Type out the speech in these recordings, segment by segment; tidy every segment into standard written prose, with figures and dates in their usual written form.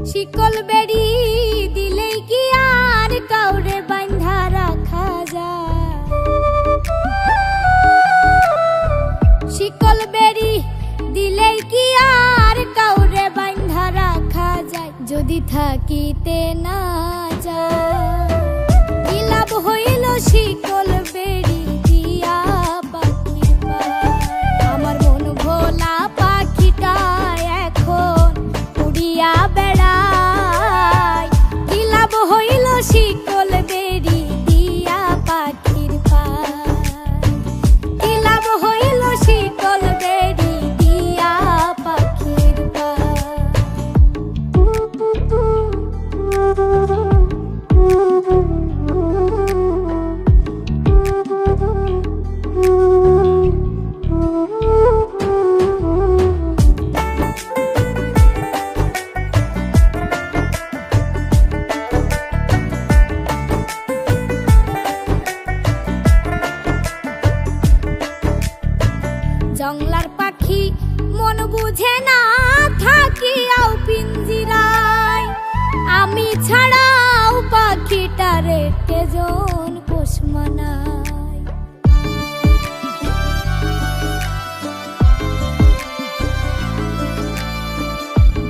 শিকল বেড়ি দিলেই কি আর কাউরে বাঁধা রাখা যায়? শিকল বেড়ি দিলেই কি আর কাউরে বাঁধা রাখা যায়? যদি থাকিতে না যায় কি লাভ হইল শিকল বেড়ি দিয়া পাখি পায়? আমার মন ভোলা পাখিটা এখন উড়িয়া বেড়ায়, কি লাভ হইল শিকল বেড়ি দিয়া পাখির পায়? কি লাভ হইল শিকল বেড়ি দিয়া পাখির পায়? জংলার পাখি মন বুঝে না থাকিয়াও পিঞ্জিরায়, আমি ছাড়াও পাখিটারে কেজন পোষ মানায়।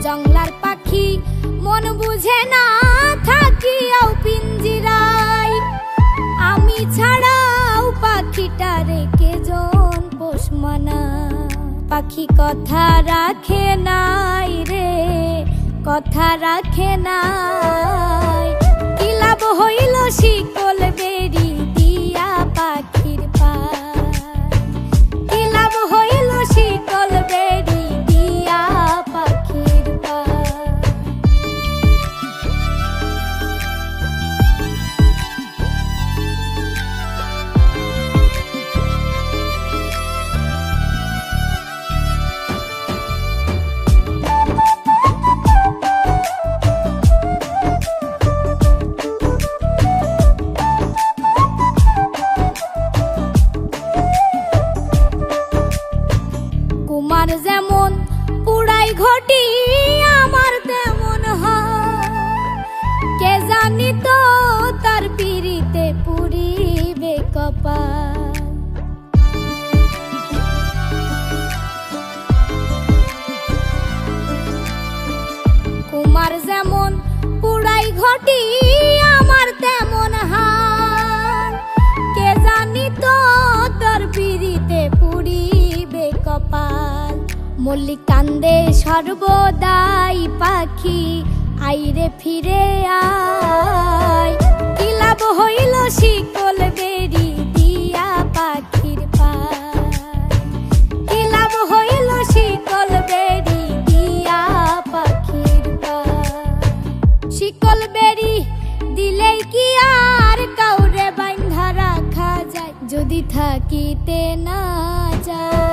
জংলার পাখি মন বুঝে না থাকিয়াও পিঞ্জিরায়, আমি ছাড়াও পাখিটারে কেজন পোষ মানায়। পাখি কথা রাখে নাই রে, কথা রাখে নাই, কি লাভ হইল শিকল বেড়ি দিয়া পাখির পায়? কি লাভ হইল শিকল বেড়ি দিয়া পাখির পায়? তোমার যেমন পুড়াই ঘটি আমার তেমন হয়, কে জানি তো তার পিড়িতে পুরিবে কপাল। কুমার যেমন পুড়াই ঘটি আমার তেমন হয়, কে জানি তো তার পিড়িতে পুরিবে কপাল। মল্লিক কান্দে সর্বদাই পাখি আইরে ফিরে আয়, কি লাভ হইল শিকল বেড়ি দিয়া পাখির পায়? কি লাভ হইল শিকল বেড়ি দিয়া পাখির পায়? শিকল বেড়ি দিলেই কি আর কাউরে বাঁধা রাখা যায়? যদি থাকিতে না যায়